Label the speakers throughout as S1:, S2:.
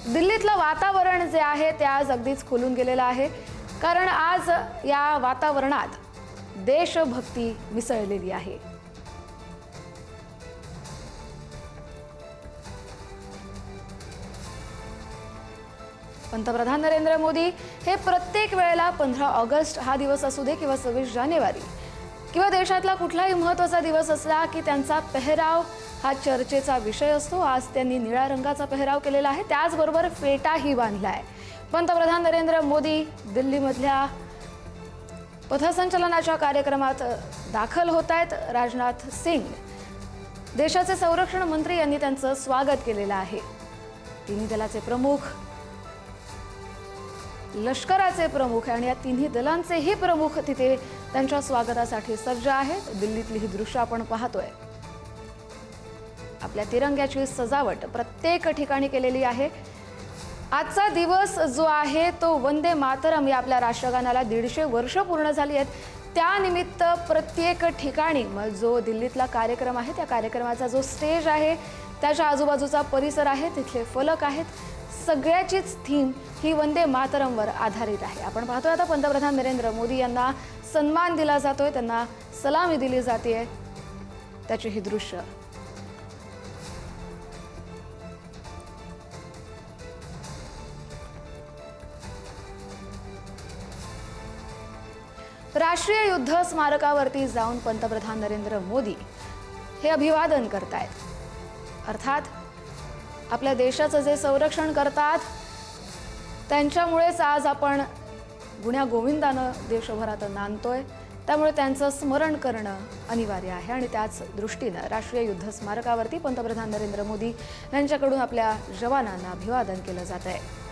S1: दिल्लीतलं वातावरण जे आहे ते आज अगदीच खुलून गेलेलं आहे, कारण आज या वातावरणात देशभक्ती मिसळलेली आहे. पंतप्रधान नरेंद्र मोदी हे प्रत्येक वेळेला 15 ऑगस्ट हा दिवस असू दे किंवा 26 जानेवारी किंवा देशातला कुठलाही महत्त्वाचा दिवस असला की त्यांचा पेहराव हा चर्चेचा विषय असतो. आज त्यांनी निळ्या रंगाचा पेहराव केलेला आहे, त्याचबरोबर फेटाही बांधलाय. पंतप्रधान नरेंद्र मोदी दिल्लीमधल्या पथसंचलनाच्या कार्यक्रमात दाखल होत आहेत. राजनाथ सिंग देशाचे संरक्षण मंत्री यांनी त्यांचं स्वागत केलेलं आहे. तिन्ही दलाचे प्रमुख, लष्कराचे प्रमुख आणि या तिन्ही दलांचेही प्रमुख तिथे त्यांच्या स्वागतासाठी सज्ज आहेत. दिल्लीतली ही दृश्य आपण पाहतोय. आपल्या तिरंग्याची सजावट प्रत्येक ठिकाणी केलेली आहे. आजचा दिवस जो आहे तो वंदे मातरम या आपल्या राष्ट्रगानाला 150 वर्ष पूर्ण झाली आहेत. त्यानिमित्त प्रत्येक ठिकाणी जो दिल्लीतला कार्यक्रम आहे त्या कार्यक्रमाचा जो स्टेज आहे, त्याच्या आजूबाजूचा परिसर आहे, तिथले फलक आहेत, सगळ्याचीच थीम ही वंदे मातरमवर आधारित आहे. आपण पाहतोय आता पंतप्रधान नरेंद्र मोदी यांना सन्मान दिला जातोय, त्यांना सलामी दिली जाते. त्याचे हे दृश्य राष्ट्रीय युद्ध स्मारकावरती जाऊन पंतप्रधान नरेंद्र मोदी हे अभिवादन करतायत. अर्थात आपल्या देशाचं जे संरक्षण करतात त्यांच्यामुळेच आज आपण गुण्या गोविंदानं देशभरात नांदतोय. त्यामुळे त्यांचं स्मरण करणं अनिवार्य आहे आणि त्याच दृष्टीनं राष्ट्रीय युद्ध स्मारकावरती पंतप्रधान नरेंद्र मोदी यांच्याकडून आपल्या जवानांना अभिवादन केलं जात आहे.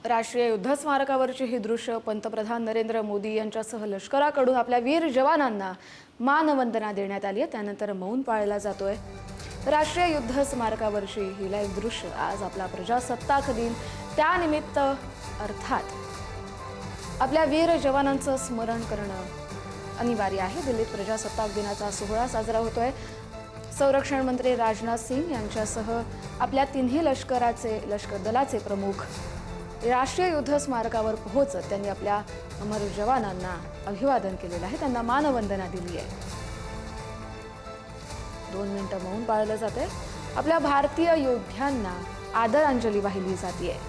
S1: राष्ट्रीय युद्ध स्मारकावरची ही दृश्य पंतप्रधान नरेंद्र मोदी यांच्यासह लष्कराकडून आपल्या वीर जवानांना मानवंदना देण्यात आली आहे. त्यानंतर मौन पाळला जातोय. राष्ट्रीय युद्ध स्मारकावरची ही लाईव्ह दृश्य आज आपला प्रजासत्ताक दिन त्यानिमित्त अर्थात आपल्या वीर जवानांचं स्मरण करणं अनिवार्य आहे. दिल्लीत प्रजासत्ताक दिनाचा सोहळा साजरा होतोय. संरक्षण मंत्री राजनाथ सिंग यांच्यासह आपल्या तिन्ही लष्कर दलाचे प्रमुख राष्ट्रीय युद्ध स्मारकावर पोहोचत त्यांनी आपल्या अमर जवानांना अभिवादन केलेलं आहे, त्यांना मानवंदना दिली आहे. 2 मिनिटं मौन पाळलं जाते. आपल्या भारतीय योद्ध्यांना आदरांजली वाहिली जाते.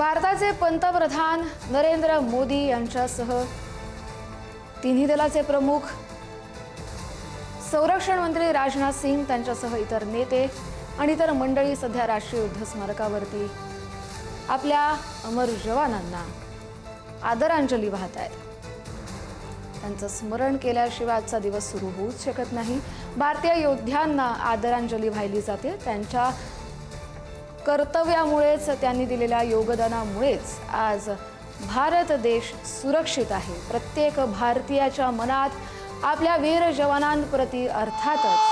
S1: भारताचे पंतप्रधान नरेंद्र मोदी यांच्यासह तिन्ही दलाचे प्रमुख, संरक्षण मंत्री राजनाथ सिंग त्यांच्यासह इतर नेते आणि इतर मंडळी सध्या राष्ट्रीय युद्ध स्मारकावरती आपल्या अमर जवानांना आदरांजली वाहत आहेत. त्यांचं स्मरण केल्याशिवाय आजचा दिवस सुरू होऊच शकत नाही. भारतीय योद्ध्यांना आदरांजली वाहिली जाते. त्यांच्या कर्तव्यामुळेच, त्यांनी दिलेल्या योगदानामुळेच आज भारत देश सुरक्षित आहे. प्रत्येक भारतीयाच्या मनात आपल्या वीर जवानांप्रती अर्थातच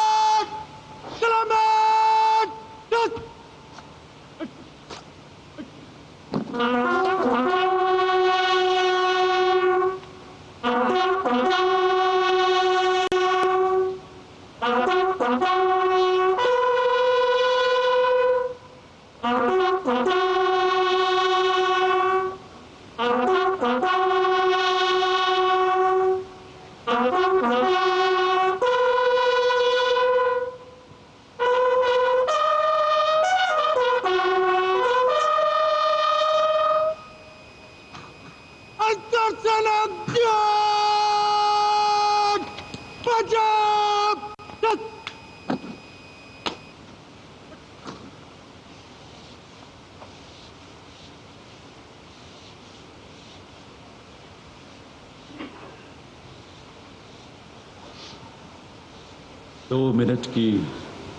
S2: दो मिनट की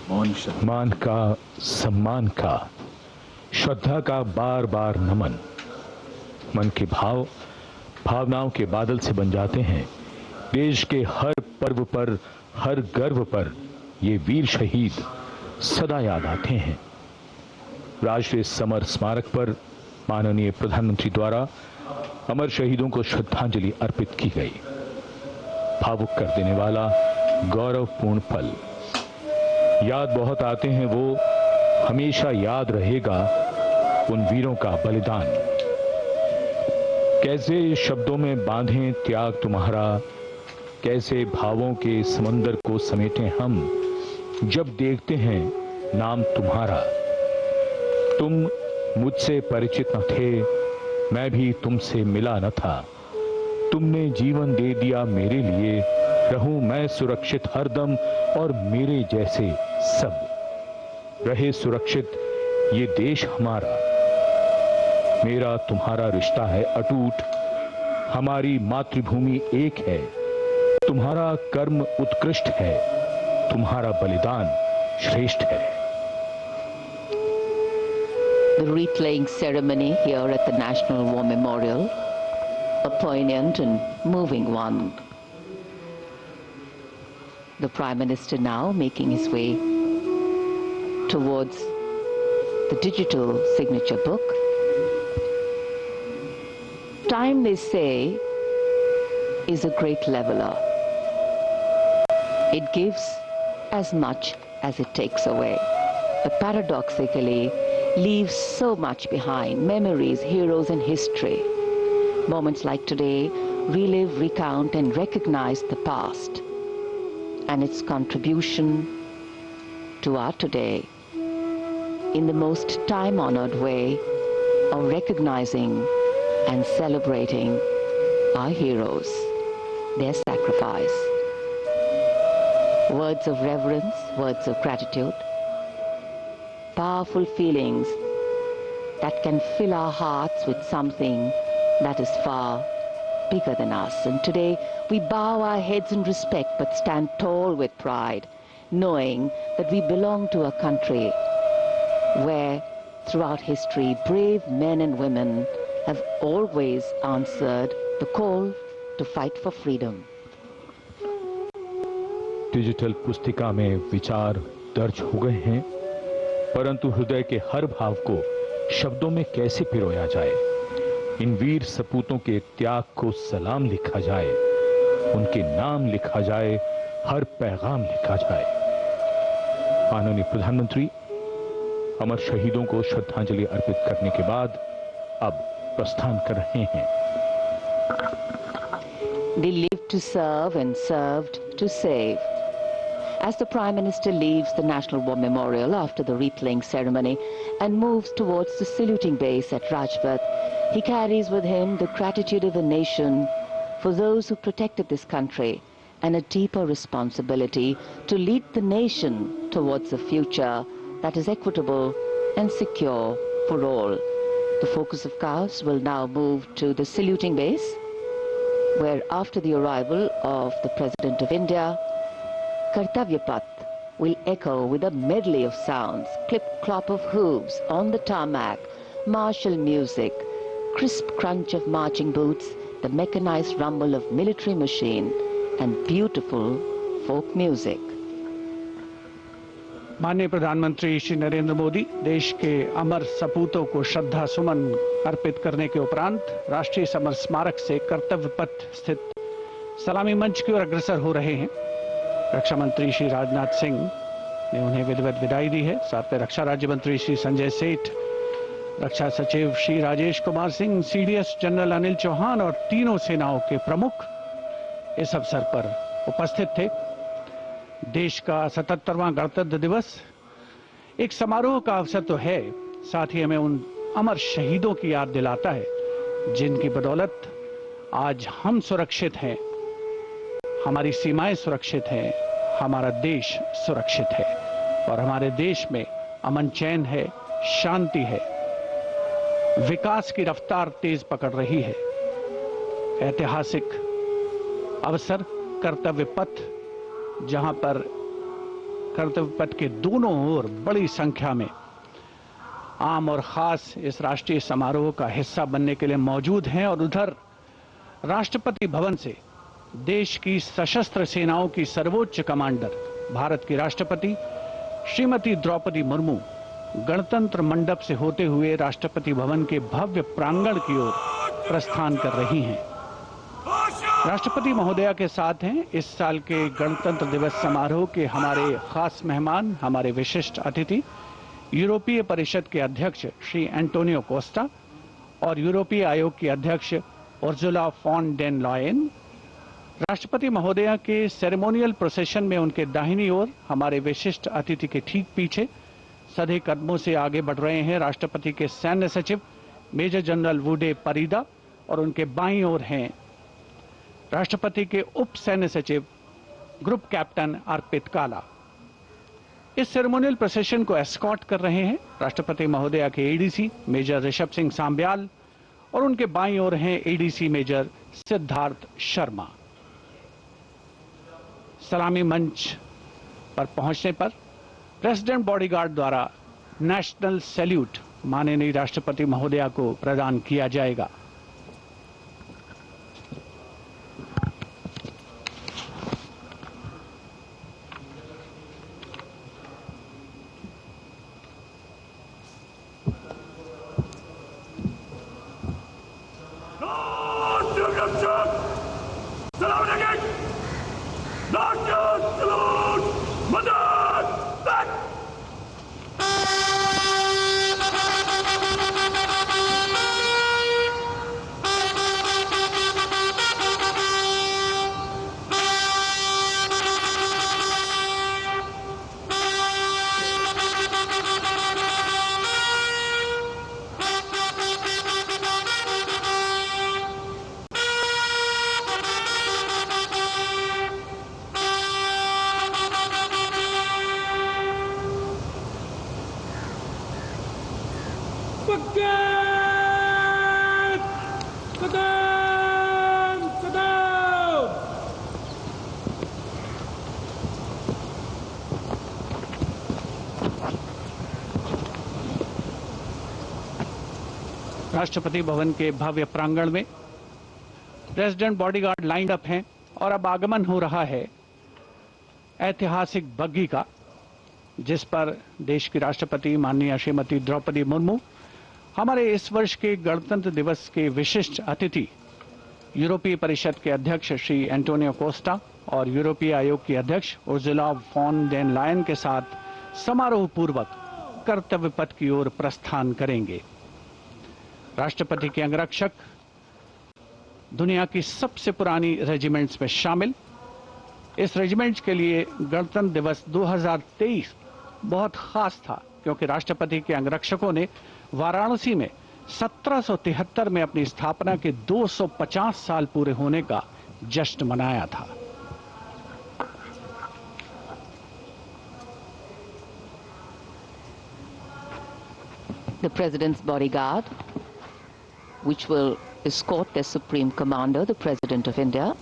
S2: मौन
S3: मान का, सम्मान का, श्रद्धा का बार बार नमन. मन के भाव भावनाओं के बादल से बन जाते हैं. देश के हर पर्व पर, हर गर्व पर ये वीर शहीद सदा याद आते हैं. राष्ट्रीय समर स्मारक पर माननीय प्रधानमंत्री द्वारा अमर शहीदों को श्रद्धांजलि अर्पित की गई. भावुक कर देने वाला गौरवपूर्ण पल. याद बहुत आते हैं वो, हमेशा याद रहेगा उन वीरों का बलिदान. कैसे शब्दों में बांधें त्याग तुम्हारा, कैसे भावों के समंदर को समेटें हम जब देखते हैं नाम तुम्हारा. तुम मुझसे परिचित न थे, मैं भी तुमसे मिला न था. तुमने जीवन दे दिया मेरे लिए, रहूं मैं सुरक्षित हरदम और मेरे जैसे सब रहे सुरक्षित ये देश हमारा. मेरा तुम्हारा रिश्ता है अटूट, हमारी मातृभूमि एक है. तुम्हारा कर्म उत्कृष्ट है, तुम्हारा बलिदान श्रेष्ठ है.
S4: The wreath-laying ceremony here at the National War Memorial, a poignant and moving one. The Prime Minister now making his way towards the digital signature book. Time, they say, is a great leveler. It gives as much as it takes away, but paradoxically leaves so much behind. Memories, heroes and history. Moments like today relive, recount and recognize the past and its contribution to our today in the most time-honored way of recognizing and celebrating our heroes, their sacrifice. Words of reverence, words of gratitude, powerful feelings that can fill our hearts with something that is far bigger than us. And today we bow our heads in respect but stand tall with pride, knowing that we belong to a country where throughout history brave men and women have always answered the call to fight for freedom.
S3: Digital पुस्तिका में विचार दर्ज हो गए हैं, परंतु हृदय के हर भाव को शब्दों में कैसे पिरोया जाए. इन वीर सपूतों के त्याग को सलाम लिखा जाए, उनके नाम लिखा जाए, हर पैगाम लिखा जाए. माननीय प्रधानमंत्री अमर शहीदों को श्रद्धांजलि अर्पित करने के बाद अब प्रस्थान कर रहे हैं.
S4: They lived to serve and served to save. as the Prime Minister leaves the National War Memorial after the replaying ceremony and moves towards the saluting base at Rajpath. He carries with him the gratitude of a nation for those who protected this country and a deeper responsibility to lead the nation towards a future that is equitable and secure for all. The focus of cows will now move to the saluting base, where after the arrival of the President of India, Kartavya Path will echo with a medley of sounds, clip-clop of hooves on the tarmac, martial music, crisp crunch of marching boots, the mechanized rumble of military machine, and beautiful folk music.
S5: माननीय प्रधानमंत्री श्री नरेंद्र मोदी देश के अमर सपूतों को श्रद्धा सुमन अर्पित करने के उपरांत राष्ट्रीय समर स्मारक से कर्तव्य पथ स्थित सलामी मंच की ओर अग्रसर हो रहे हैं। रक्षा मंत्री श्री राजनाथ सिंह ने उन्हें विधिवत विदाई दी है। साथ में रक्षा राज्य मंत्री श्री संजय सेठ, रक्षा सचिव श्री राजेश कुमार सिंह, सीडीएस जनरल अनिल चौहान और तीनों सेनाओं के प्रमुख इस अवसर पर उपस्थित थे। देश का 77वां गणतंत्र दिवस एक समारोह का अवसर तो है, साथ ही हमें उन अमर शहीदों की याद दिलाता है जिनकी बदौलत आज हम सुरक्षित हैं, हमारी सीमाएं सुरक्षित हैं, हमारा देश सुरक्षित है और हमारे देश में अमन चैन है, शांति है, विकास की रफ्तार तेज पकड़ रही है। ऐतिहासिक अवसर कर्तव्य पथ, जहां पर कर्तव्य पथ के दोनों ओर बड़ी संख्या में आम और खास इस राष्ट्रीय समारोह का हिस्सा बनने के लिए मौजूद हैं और उधर राष्ट्रपति भवन से देश की सशस्त्र सेनाओं की सर्वोच्च कमांडर भारत की राष्ट्रपति श्रीमती द्रौपदी मुर्मू गणतंत्र मंडप से होते हुए राष्ट्रपति भवन के भव्य प्रांगण की ओर प्रस्थान कर रही हैं। राष्ट्रपति महोदया के साथ हैं इस साल के गणतंत्र दिवस समारोह के हमारे खास मेहमान, हमारे विशिष्ट अतिथि, यूरोपीय परिषद के अध्यक्ष श्री एंटोनियो कोस्टा और यूरोपीय आयोग की अध्यक्ष उर्जुला फॉन डेन लॉयन। राष्ट्रपति महोदया के सेरेमोनियल प्रोसेशन में उनके दाहिनी ओर, हमारे विशिष्ट अतिथि के ठीक पीछे सधे कदमों से आगे बढ़ रहे हैं राष्ट्रपति के सैन्य सचिव मेजर जनरल वुडे परीदा और उनके बाईं ओर हैं राष्ट्रपति के उप सैन्य सचिव ग्रुप कैप्टन अर्पित काला। इस सेरेमोनियल प्रोसेशन को एस्कॉर्ट कर रहे हैं राष्ट्रपति महोदया के एडीसी मेजर ऋषभ सिंह सांब्याल और उनके बाईं ओर हैं एडीसी मेजर सिद्धार्थ शर्मा। सलामी मंच पर पहुंचने पर प्रेसिडेंट बॉडीगार्ड द्वारा नेशनल सैल्यूट माननीय राष्ट्रपति महोदया को प्रदान किया जाएगा। राष्ट्रपति भवन के भव्य प्रांगण में प्रेसिडेंट बॉडीगार्ड लाइन अप हैं और अब आगमन हो रहा है ऐतिहासिक बग्घी का, जिस पर देश की राष्ट्रपति माननीय श्रीमती द्रौपदी मुर्मू, हमारे इस वर्ष के गणतंत्र दिवस के विशिष्ट अतिथि यूरोपीय परिषद के अध्यक्ष श्री एंटोनियो कोस्टा और यूरोपीय आयोग की अध्यक्ष उर्जुला फॉन डेन लायन के साथ समारोह पूर्वक कर्तव्य पथ की ओर प्रस्थान करेंगे। राष्ट्रपति के अंगरक्षक दुनिया की सबसे पुरानी रेजिमेंट्स में शामिल इस रेजिमेंट के लिए गणतंत्र दिवस 2023 बहुत खास था, क्योंकि राष्ट्रपति के अंगरक्षकों ने वाराणसी में 1773 में अपनी स्थापना के 250 साल पूरे होने का जश्न मनाया था।
S4: The President's bodyguard, which will escort the Supreme Commander, the President of India,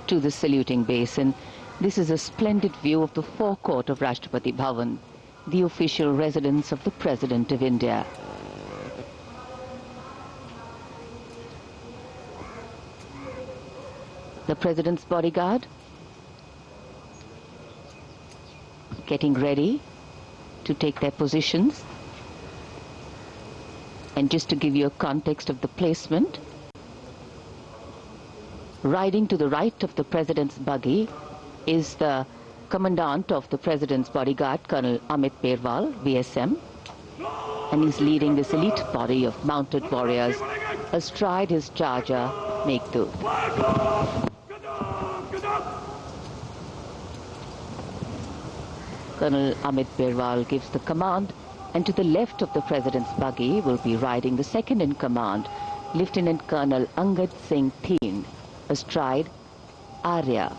S4: to the saluting basin. This is a splendid view of the forecourt of Rashtrapati Bhavan, the official residence of the President of India. The President's bodyguard getting ready to take their positions. And just to give you a context of the placement, riding to the right of the President's buggy is the Commandant of the President's bodyguard, Colonel Amit Berwal, VSM, and he's leading this elite body of mounted warriors astride his charger, Meghdoot. Colonel Amit Berwal gives the command, and to the left of the President's buggy will be riding the second in command, Lieutenant Colonel Angad Singh Thien, astride Arya.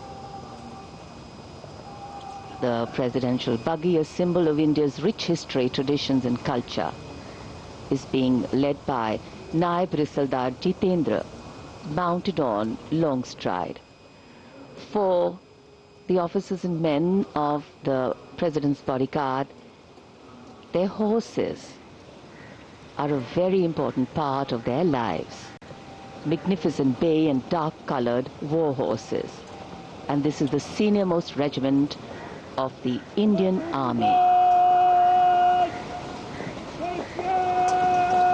S4: The presidential buggy, a symbol of India's rich history, traditions and culture, is being led by Naib Risaldar Jitendra, mounted on Longstride. For the officers and men of the President's bodyguard, their horses are a very important part of their lives. Magnificent bay and dark-colored war horses. And this is the senior-most regiment of the Indian Army.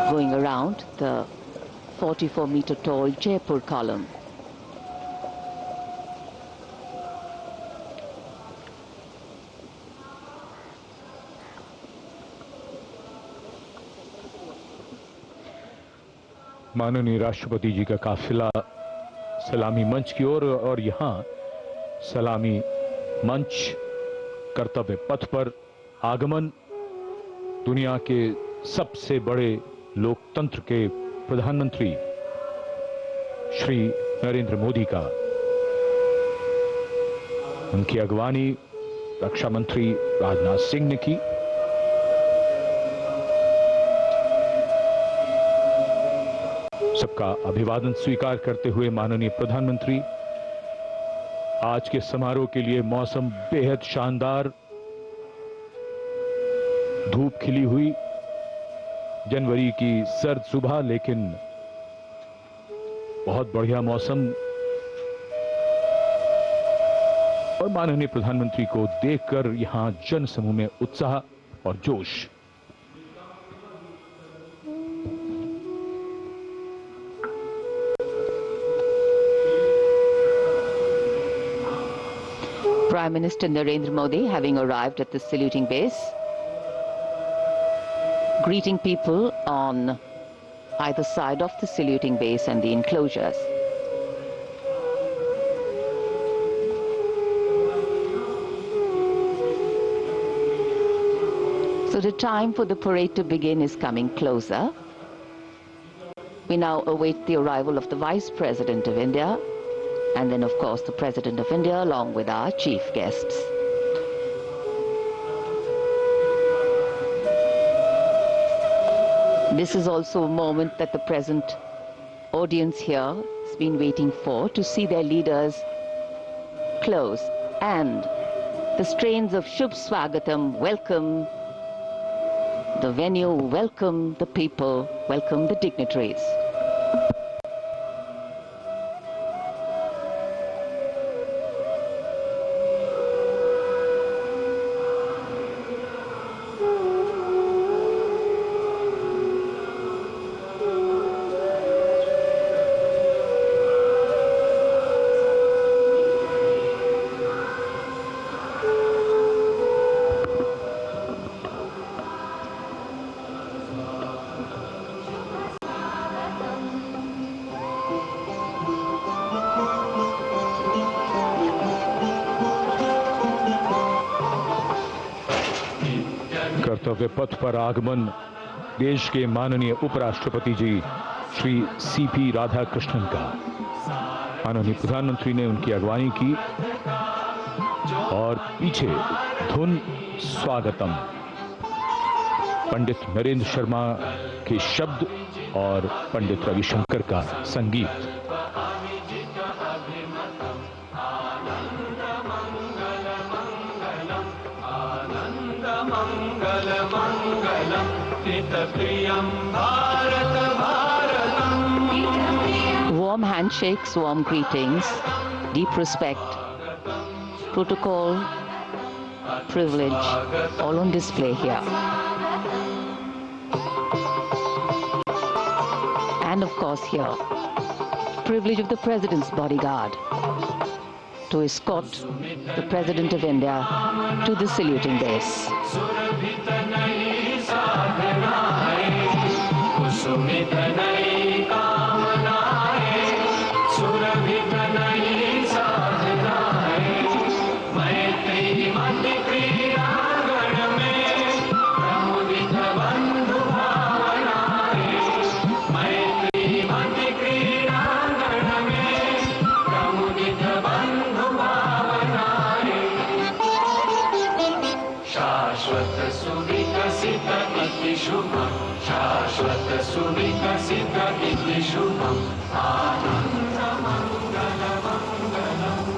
S4: Going around the 44-meter tall Jaipur column.
S3: माननीय राष्ट्रपति जी का काफिला सलामी मंच की ओर और यहाँ सलामी मंच कर्तव्य पथ पर आगमन दुनिया के सबसे बड़े लोकतंत्र के प्रधानमंत्री श्री नरेंद्र मोदी का, उनकी अगवानी रक्षा मंत्री राजनाथ सिंह ने की। सबका अभिवादन स्वीकार करते हुए माननीय प्रधानमंत्री, आज के समारोह के लिए मौसम बेहद शानदार, धूप खिली हुई, जनवरी की सर्द सुबह, लेकिन बहुत बढ़िया मौसम। और माननीय प्रधानमंत्री को देखकर यहां जन समूह में उत्साह और जोश।
S4: Prime Minister Narendra Modi having arrived at the saluting base, greeting people on either side of the saluting base and the enclosures. So the time for the parade to begin is coming closer. We now await the arrival of the Vice President of India, and then of course the President of India along with our chief guests. This is also a moment that the present audience here has been waiting for, to see their leaders close, and the strains of Shubh Swagatam welcome the venue, welcome the people, welcome the dignitaries.
S3: कर्तव्य पथ पर आगमन देश के माननीय उपराष्ट्रपति जी Shri CP Radhakrishnan का। माननीय प्रधानमंत्री ने उनकी अगवानी की और पीछे धुन स्वागतम पंडित नरेंद्र शर्मा के शब्द और पंडित रविशंकर का संगीत।
S4: Warm handshakes, warm greetings, deep respect, protocol, privilege, all on display here. And of course here, privilege of the President's bodyguard to escort the President of India to the saluting base.
S6: शाश्वत सुविकसित इति शुभम् आनंद मंगल मंगलम्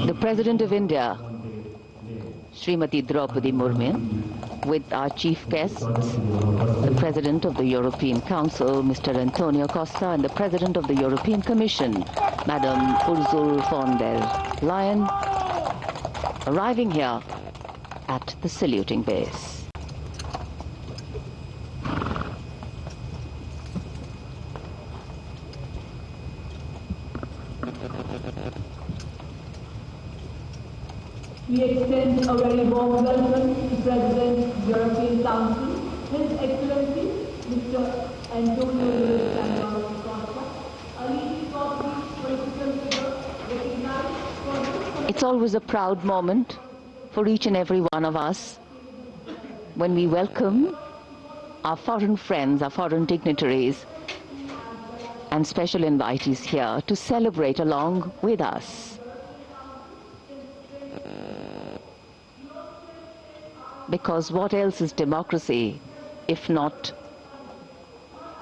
S4: The President of India, Srimati Draupadi Murmu, with our chief guests, the President of the European Council, Mr. Antonio Costa, and the President of the European Commission, Madam Ursula von der Leyen, arriving here at the saluting base.
S7: We extend a very warm welcome to President of the European Council, His Excellency, Mr. Antonio Costa, a leading political figure recognized for
S4: It's always a proud moment for each and every one of us when we welcome our foreign friends, our foreign dignitaries, and special invitees here to celebrate along with us. Because what else is democracy if not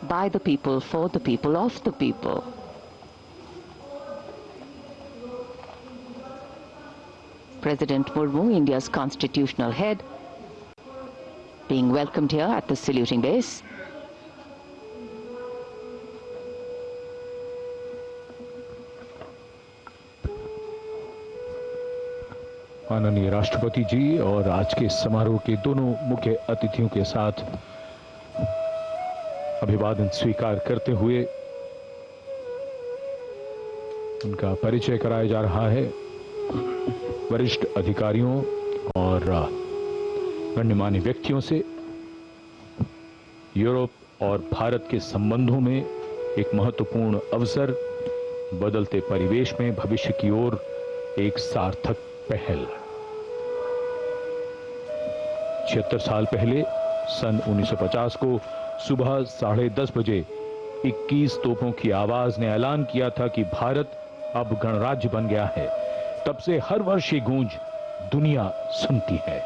S4: by the people, for the people, of the people? President Murmu, India's constitutional head, being welcomed here at the saluting base.
S3: माननीय राष्ट्रपति जी और आज के समारोह के दोनों मुख्य अतिथियों के साथ अभिवादन स्वीकार करते हुए उनका परिचय कराया जा रहा है। वरिष्ठ अधिकारियों और गण्यमान्य व्यक्तियों से यूरोप और भारत के संबंधों में एक महत्वपूर्ण अवसर, बदलते परिवेश में भविष्य की ओर एक सार्थक पहल। 76 साल पहले सन 1950 को सुबह 10:30 बजे 21 तोपों की आवाज ने ऐलान किया था कि भारत अब गणराज्य बन गया है। तब से हर वर्ष ये गूंज दुनिया सुनती है।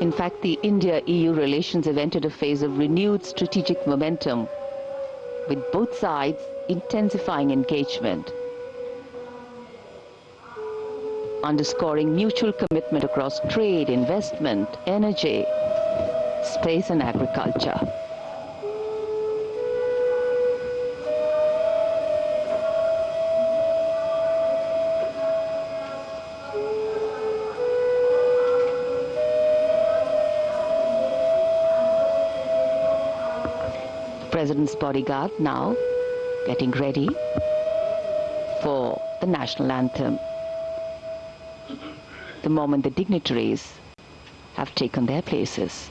S4: In fact, the India-EU relations have entered a phase of renewed strategic momentum, with both sides intensifying engagement, underscoring mutual commitment across trade, investment, energy, space and agriculture. President's bodyguard now getting ready for the national anthem. The moment the dignitaries have taken their places.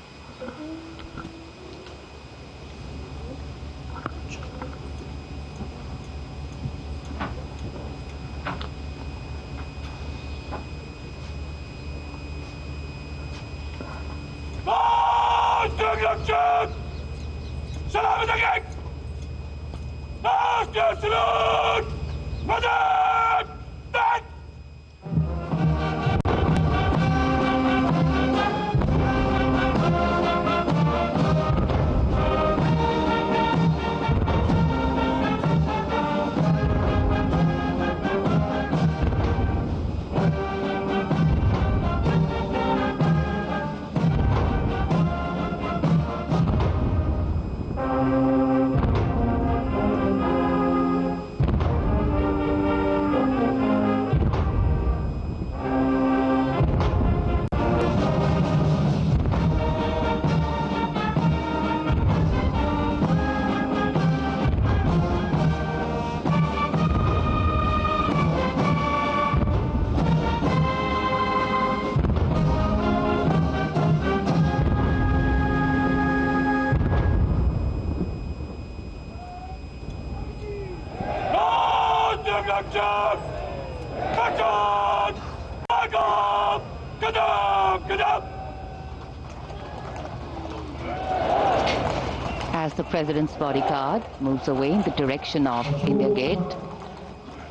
S4: As the President's bodyguard moves away in the direction of India Gate,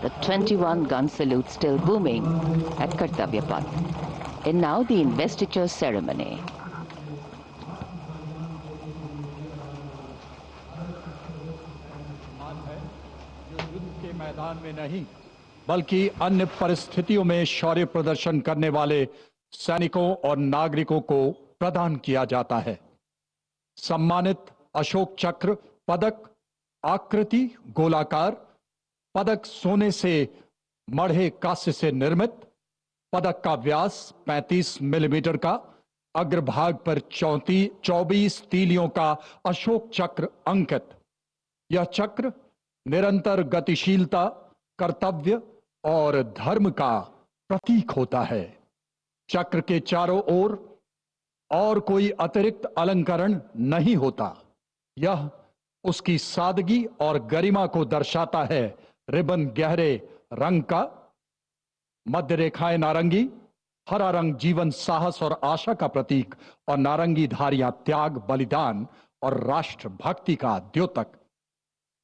S4: the 21-gun salute still booming at Kartavya Path. And now the investiture ceremony.
S5: युद्ध के मैदान में नहीं बल्कि अन्य परिस्थितियों में शौर्य प्रदर्शन करने वाले सैनिकों और नागरिकों को प्रदान किया जाता है। सम्मानित अशोक चक्र पदक आकृति गोलाकार, पदक सोने से मढ़े कांस्य से निर्मित, पदक का व्यास 35 मिलीमीटर का, अग्रभाग पर 24 तीलियों का अशोक चक्र अंकित। यह चक्र निरंतर गतिशीलता, कर्तव्य और धर्म का प्रतीक होता है। चक्र के चारों ओर और कोई अतिरिक्त अलंकरण नहीं होता। यह उसकी सादगी और गरिमा को दर्शाता है। रिबन गहरे रंग का, मध्य रेखाएं नारंगी, हरा रंग जीवन, साहस और आशा का प्रतीक और नारंगी धारियां त्याग, बलिदान और राष्ट्र भक्ति का द्योतक।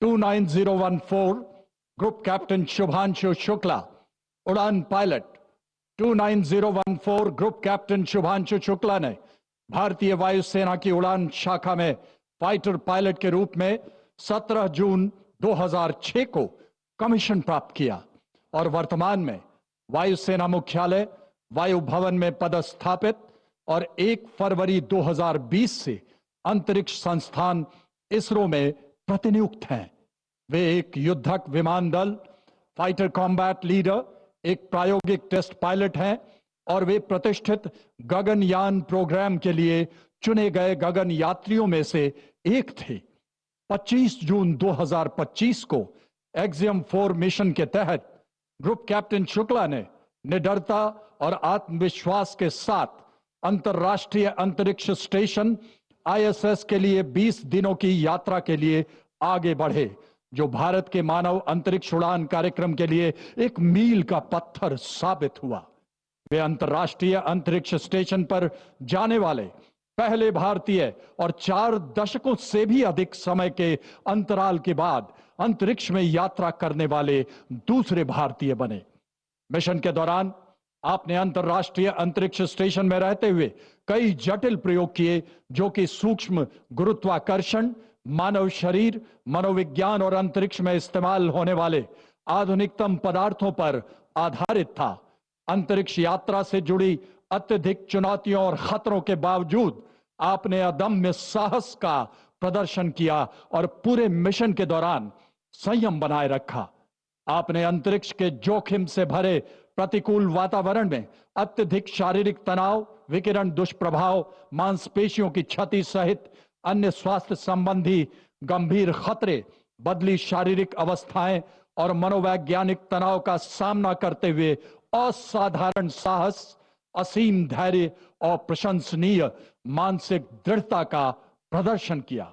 S5: 29014 ग्रुप कैप्टन शुभांशु शुक्ला, उड़ान pilot. 29014 group captain Shubhanshu Shukla ने भारतीय वायुसेना की उड़ान शाखा में फाइटर पायलट के रूप में 17 जून 2006 को कमीशन प्राप्त किया और वर्तमान में वायुसेना मुख्यालय वायु भवन में पदस्थापित और 1 फरवरी 2020 से अंतरिक्ष संस्थान इसरो में प्रतिनियुक्त हैं। वे एक युद्धक विमान दल, फाइटर कॉम्बैट लीडर, एक प्रायोगिक टेस्ट पायलट हैं और वे प्रतिष्ठित गगनयान प्रोग्राम के लिए चुने गए गगन यात्रियों में से एक थे। 25 जून 2025 को एक्सियम 4 मिशन के तहत ग्रुप कैप्टन शुक्ला ने निडरता और आत्मविश्वास के साथ अंतर्राष्ट्रीय अंतरिक्ष स्टेशन ISS के लिए 20 दिनों की यात्रा के लिए आगे बढ़े, जो भारत के मानव अंतरिक्ष उड़ान कार्यक्रम के लिए एक मील का पत्थर साबित हुआ। वे अंतर्राष्ट्रीय अंतरिक्ष स्टेशन पर जाने वाले पहले भारतीय और 4 दशकों से भी अधिक समय के अंतराल के बाद अंतरिक्ष में यात्रा करने वाले दूसरे भारतीय बने। मिशन के दौरान आपने अंतर्राष्ट्रीय अंतरिक्ष स्टेशन में रहते हुए कई जटिल प्रयोग किए, जो कि सूक्ष्म गुरुत्वाकर्षण, मानव शरीर, मनोविज्ञान और अंतरिक्ष में इस्तेमाल होने वाले आधुनिकतम पदार्थों पर आधारित था। अंतरिक्ष यात्रा से जुड़ी अत्यधिक चुनौतियों और खतरों के बावजूद आपने अदम्य साहस का प्रदर्शन किया और पूरे मिशन के दौरान संयम बनाए रखा। आपने अंतरिक्ष के जोखिम से भरे प्रतिकूल वातावरण में अत्यधिक शारीरिक तनाव, विकिरण दुष्प्रभाव, मांसपेशियों की क्षति सहित अन्य स्वास्थ्य संबंधी
S8: गंभीर खतरे, बदली शारीरिक अवस्थाएं और मनोवैज्ञानिक तनाव का सामना करते हुए असाधारण साहस, असीम धैर्य और प्रशंसनीय मानसिक दृढ़ता का प्रदर्शन किया।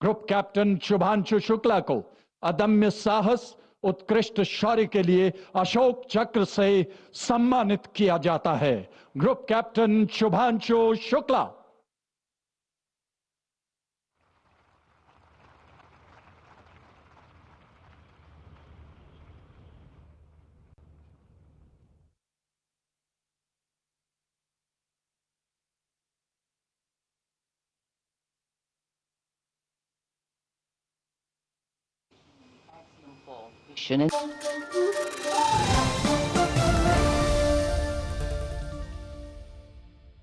S8: ग्रुप कैप्टन शुभांशु शुक्ला को अदम्य साहस, उत्कृष्ट शौर्य के लिए अशोक चक्र से सम्मानित किया जाता है। Group captain Shubhanshu Shukla.
S4: Vision and